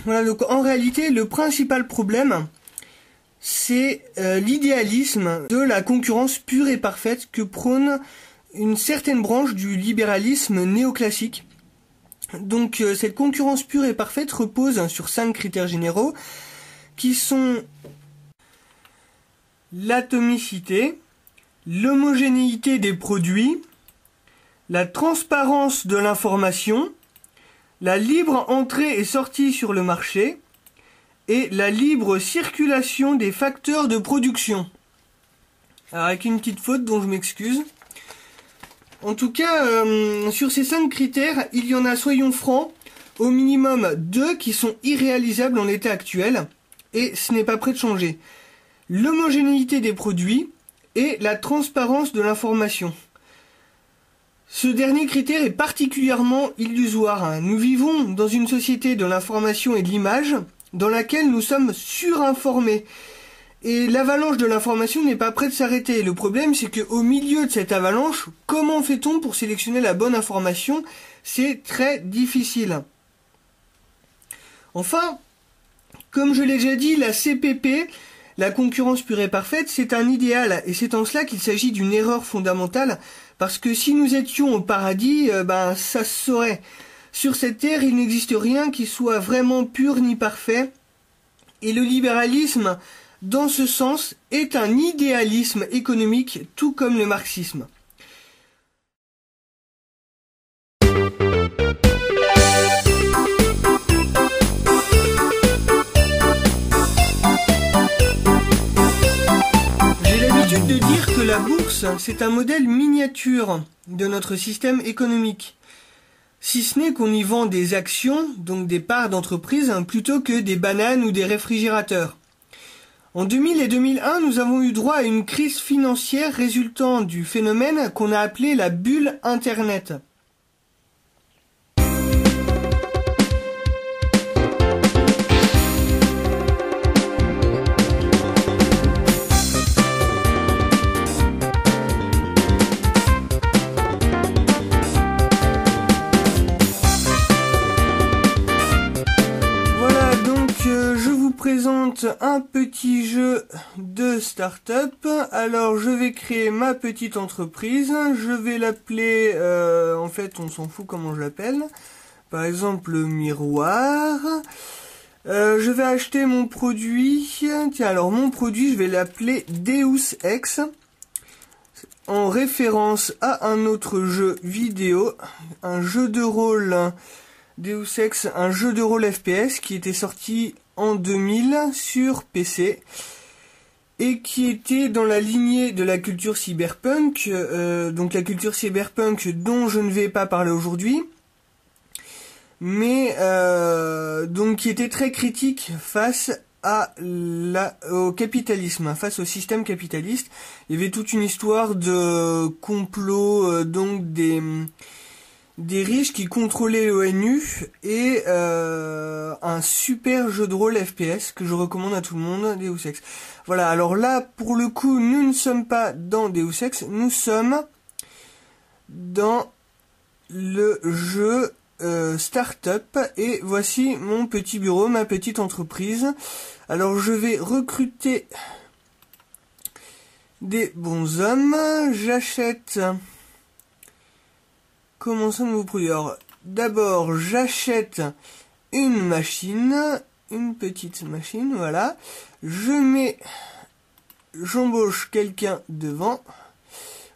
Voilà, donc en réalité, le principal problème, c'est l'idéalisme de la concurrence pure et parfaite que prône une certaine branche du libéralisme néoclassique. Donc cette concurrence pure et parfaite repose sur 5 critères généraux qui sont l'atomicité, l'homogénéité des produits, la transparence de l'information, la libre entrée et sortie sur le marché et la libre circulation des facteurs de production. Alors avec une petite faute dont je m'excuse. En tout cas, sur ces 5 critères, il y en a, soyons francs, au minimum 2 qui sont irréalisables en l'état actuel, et ce n'est pas prêt de changer. L'homogénéité des produits et la transparence de l'information. Ce dernier critère est particulièrement illusoire. Nous vivons dans une société de l'information et de l'image, dans laquelle nous sommes surinformés. Et l'avalanche de l'information n'est pas près de s'arrêter. Le problème, c'est qu'au milieu de cette avalanche, comment fait-on pour sélectionner la bonne information? C'est très difficile. Enfin, comme je l'ai déjà dit, la CPP, la concurrence pure et parfaite, c'est un idéal. Et c'est en cela qu'il s'agit d'une erreur fondamentale. Parce que si nous étions au paradis, ça se saurait. Sur cette terre, il n'existe rien qui soit vraiment pur ni parfait. Et le libéralisme, dans ce sens, est un idéalisme économique, tout comme le marxisme. J'ai l'habitude de dire que la bourse, c'est un modèle miniature de notre système économique. Si ce n'est qu'on y vend des actions, donc des parts d'entreprise, plutôt que des bananes ou des réfrigérateurs. En 2000 et 2001, nous avons eu droit à une crise financière résultant du phénomène qu'on a appelé la bulle Internet. Présente un petit jeu de start-up. Alors je vais créer ma petite entreprise, je vais l'appeler, en fait on s'en fout comment je l'appelle, par exemple miroir. Je vais acheter mon produit, tiens alors mon produit je vais l'appeler Deus Ex, en référence à un autre jeu vidéo, un jeu de rôle Deus Ex, un jeu de rôle FPS qui était sorti en 2000 sur PC et qui était dans la lignée de la culture cyberpunk, donc la culture cyberpunk dont je ne vais pas parler aujourd'hui, mais donc qui était très critique face à au capitalisme, face au système capitaliste. Il y avait toute une histoire de complot, donc des riches qui contrôlaient l'ONU et un super jeu de rôle FPS que je recommande à tout le monde, Deus Ex. Voilà, alors là, pour le coup, nous ne sommes pas dans Deus Ex, nous sommes dans le jeu Startup et voici mon petit bureau, ma petite entreprise. Alors je vais recruter des bons hommes, j'achète... Commençons un nouveau produit. Alors, d'abord, j'achète une machine, une petite machine, voilà. J'embauche quelqu'un devant,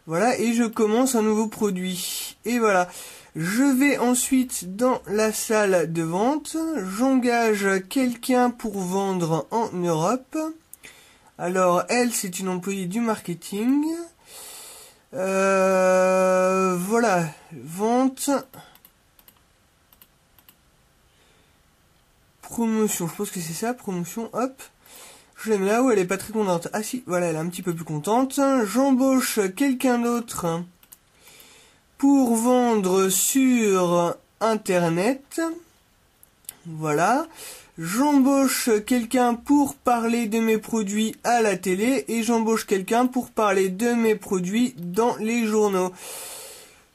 voilà, et je commence un nouveau produit. Et voilà, je vais ensuite dans la salle de vente, j'engage quelqu'un pour vendre en Europe. Alors, elle, c'est une employée du marketing. Voilà, vente, promotion, je pense que c'est ça, promotion, hop, je l'aime là où elle est pas très contente. Ah si, voilà, elle est un petit peu plus contente. J'embauche quelqu'un d'autre pour vendre sur Internet, voilà. J'embauche quelqu'un pour parler de mes produits à la télé et j'embauche quelqu'un pour parler de mes produits dans les journaux.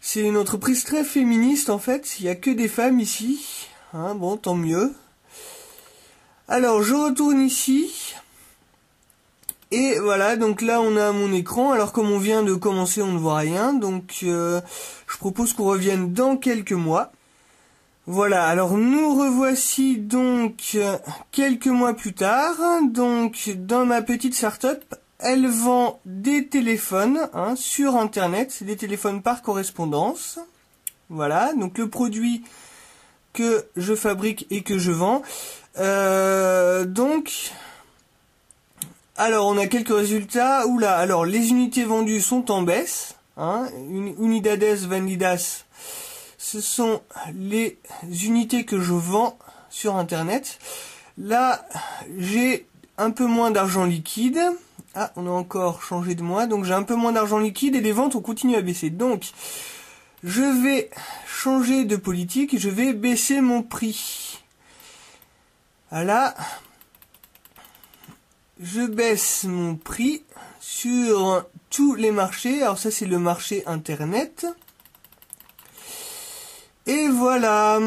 C'est une entreprise très féministe en fait, il n'y a que des femmes ici, hein, bon tant mieux. Alors, je retourne ici. Et voilà, donc là on a mon écran. Alors comme on vient de commencer, on ne voit rien. Donc je propose qu'on revienne dans quelques mois. Voilà, alors nous revoici donc quelques mois plus tard. Donc dans ma petite start-up, elle vend des téléphones sur internet. C'est des téléphones par correspondance. Voilà, donc le produit que je fabrique et que je vends. Alors on a quelques résultats. Oula, alors les unités vendues sont en baisse. Unidades vendidas, ce sont les unités que je vends sur internet. Là, j'ai un peu moins d'argent liquide. Ah, on a encore changé de mois. Donc j'ai un peu moins d'argent liquide et les ventes ont continué à baisser. Donc, je vais changer de politique. Je vais baisser mon prix. Voilà. Je baisse mon prix sur tous les marchés. Alors ça, c'est le marché internet. Et voilà.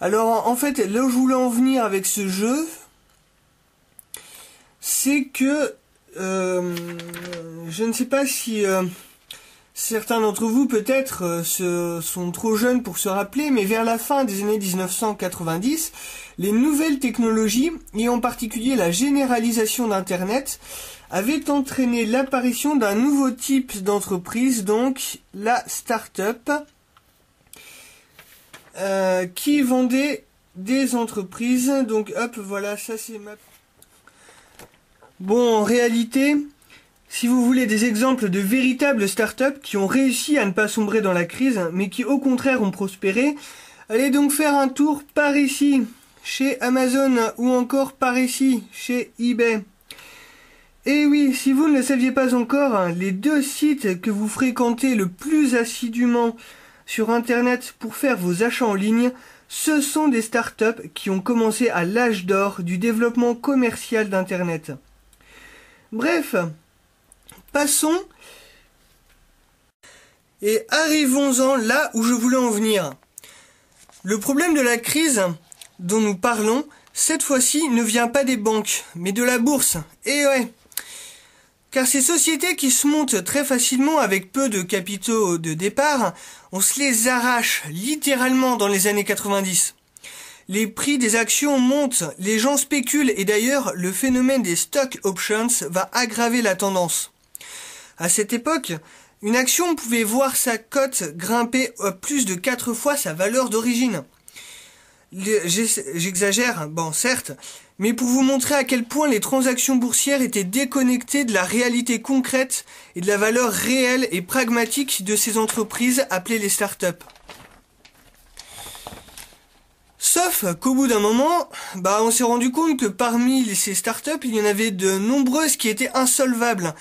Alors en fait, là où je voulais en venir avec ce jeu, c'est que je ne sais pas si certains d'entre vous peut-être sont trop jeunes pour se rappeler, mais vers la fin des années 1990, les nouvelles technologies, et en particulier la généralisation d'Internet, avaient entraîné l'apparition d'un nouveau type d'entreprise, donc la start-up, qui vendait des entreprises. Donc hop, voilà, ça c'est ma... Bon, en réalité, si vous voulez des exemples de véritables start-up qui ont réussi à ne pas sombrer dans la crise, mais qui au contraire ont prospéré, allez donc faire un tour par ici, chez Amazon, ou encore par ici, chez eBay. Et oui, si vous ne le saviez pas encore, les deux sites que vous fréquentez le plus assidûment sur Internet pour faire vos achats en ligne, ce sont des startups qui ont commencé à l'âge d'or du développement commercial d'Internet. Bref, passons et arrivons-en là où je voulais en venir. Le problème de la crise dont nous parlons, cette fois-ci, ne vient pas des banques, mais de la bourse. Et ouais, car ces sociétés qui se montent très facilement avec peu de capitaux de départ, on se les arrache littéralement dans les années 90. Les prix des actions montent, les gens spéculent et d'ailleurs le phénomène des stock options va aggraver la tendance. À cette époque, une action pouvait voir sa cote grimper à plus de 4 fois sa valeur d'origine. J'exagère, bon certes, mais pour vous montrer à quel point les transactions boursières étaient déconnectées de la réalité concrète et de la valeur réelle et pragmatique de ces entreprises appelées les startups. Sauf qu'au bout d'un moment, on s'est rendu compte que parmi ces startups, il y en avait de nombreuses qui étaient insolvables.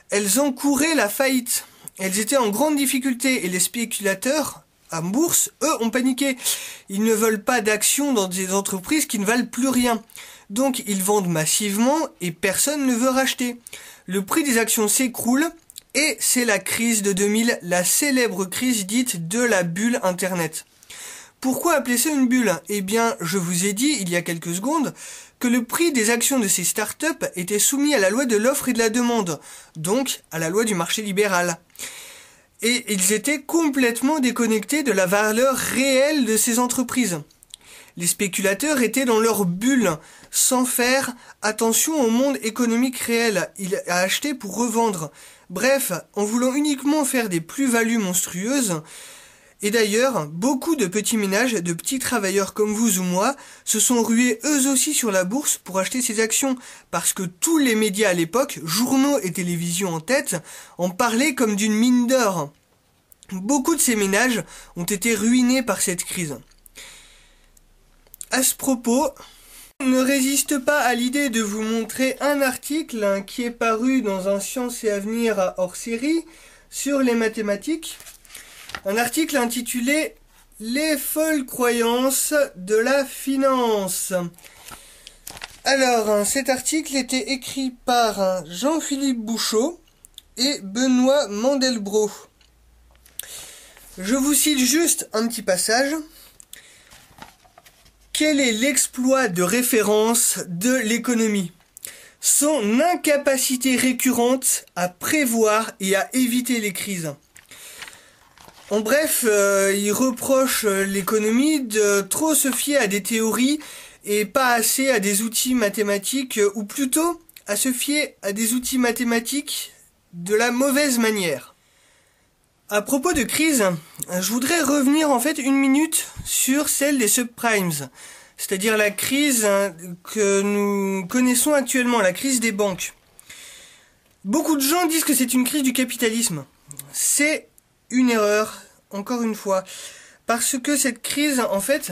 Elles encouraient la faillite. Elles étaient en grande difficulté et les spéculateurs en bourse, eux, ont paniqué. Ils ne veulent pas d'actions dans des entreprises qui ne valent plus rien. Donc, ils vendent massivement et personne ne veut racheter. Le prix des actions s'écroule et c'est la crise de 2000, la célèbre crise dite de la bulle Internet. Pourquoi appeler ça une bulle? Eh bien, je vous ai dit, il y a quelques secondes, que le prix des actions de ces startups était soumis à la loi de l'offre et de la demande, donc à la loi du marché libéral. Et ils étaient complètement déconnectés de la valeur réelle de ces entreprises. Les spéculateurs étaient dans leur bulle, sans faire attention au monde économique réel. Ils achetaient pour revendre. Bref, en voulant uniquement faire des plus-values monstrueuses. Et d'ailleurs, beaucoup de petits ménages, de petits travailleurs comme vous ou moi, se sont rués eux aussi sur la bourse pour acheter ces actions, parce que tous les médias à l'époque, journaux et télévisions en tête, en parlaient comme d'une mine d'or. Beaucoup de ces ménages ont été ruinés par cette crise. À ce propos, je ne résiste pas à l'idée de vous montrer un article qui est paru dans un Sciences et Avenir hors série sur les mathématiques. Un article intitulé « Les folles croyances de la finance ». Alors, cet article était écrit par Jean-Philippe Bouchot et Benoît Mandelbrot. Je vous cite juste un petit passage. Quel est l'exploit de référence de l'économie? Son incapacité récurrente à prévoir et à éviter les crises. En bref, il reproche l'économie de trop se fier à des théories et pas assez à des outils mathématiques, ou plutôt à se fier à des outils mathématiques de la mauvaise manière. À propos de crise, je voudrais revenir en fait une minute sur celle des subprimes, c'est-à-dire la crise que nous connaissons actuellement, la crise des banques. Beaucoup de gens disent que c'est une crise du capitalisme. C'est une erreur, encore une fois, parce que cette crise, en fait,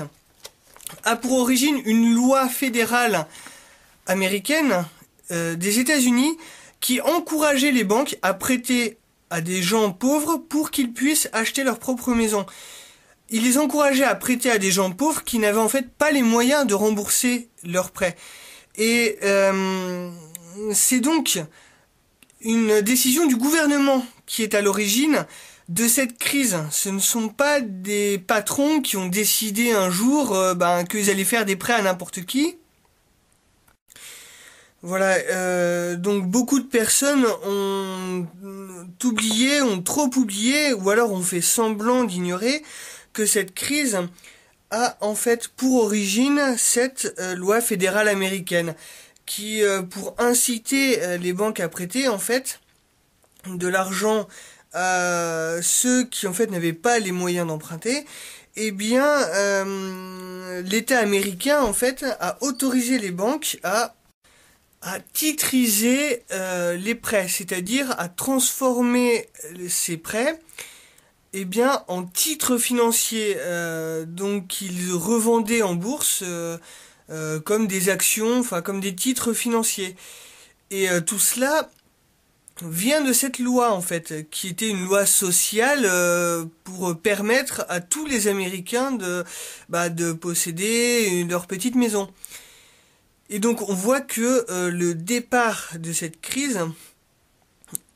a pour origine une loi fédérale américaine des États-Unis qui encourageait les banques à prêter à des gens pauvres pour qu'ils puissent acheter leur propre maison. Il les encourageait à prêter à des gens pauvres qui n'avaient en fait pas les moyens de rembourser leurs prêts. Et c'est donc une décision du gouvernement qui est à l'origine de cette crise. Ce ne sont pas des patrons qui ont décidé un jour qu'ils allaient faire des prêts à n'importe qui. Voilà, donc beaucoup de personnes ont trop oublié, ou alors ont fait semblant d'ignorer que cette crise a en fait pour origine cette loi fédérale américaine qui, pour inciter les banques à prêter en fait de l'argent à ceux qui en fait n'avaient pas les moyens d'emprunter, eh bien l'État américain en fait a autorisé les banques à titriser les prêts, c'est-à-dire à transformer ces prêts en titres financiers, donc qu'ils revendaient en bourse comme des actions, enfin comme des titres financiers. Et tout cela vient de cette loi en fait, qui était une loi sociale pour permettre à tous les Américains de posséder leur petite maison. Et donc on voit que le départ de cette crise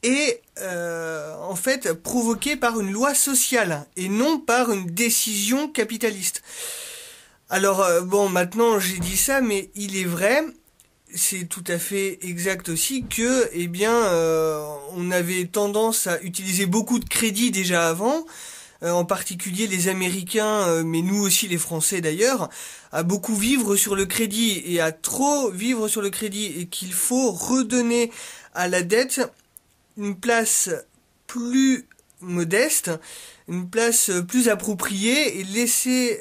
est en fait provoqué par une loi sociale et non par une décision capitaliste. Alors maintenant j'ai dit ça, mais il est vrai, c'est tout à fait exact aussi que on avait tendance à utiliser beaucoup de crédits déjà avant. En particulier les Américains, mais nous aussi les Français d'ailleurs, à beaucoup vivre sur le crédit et à trop vivre sur le crédit, et qu'il faut redonner à la dette une place plus modeste, une place plus appropriée, et laisser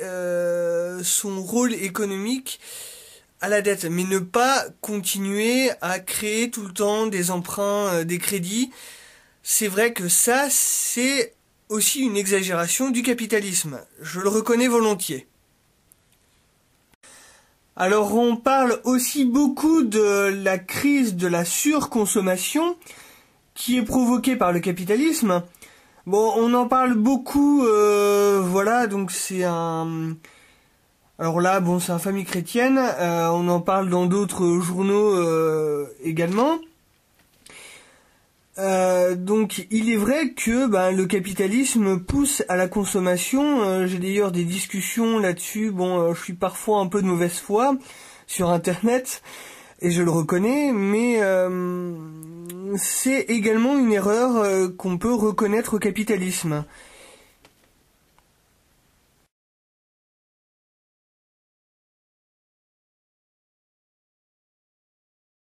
son rôle économique à la dette, mais ne pas continuer à créer tout le temps des emprunts, des crédits. C'est vrai que ça, c'est aussi une exagération du capitalisme, je le reconnais volontiers. Alors on parle aussi beaucoup de la crise de la surconsommation qui est provoquée par le capitalisme. Bon, on en parle beaucoup, voilà, donc c'est un... Alors là, bon, c'est un Famille Chrétienne, on en parle dans d'autres journaux également. Donc il est vrai que le capitalisme pousse à la consommation. J'ai d'ailleurs des discussions là-dessus. Je suis parfois un peu de mauvaise foi sur Internet, et je le reconnais, mais c'est également une erreur qu'on peut reconnaître au capitalisme.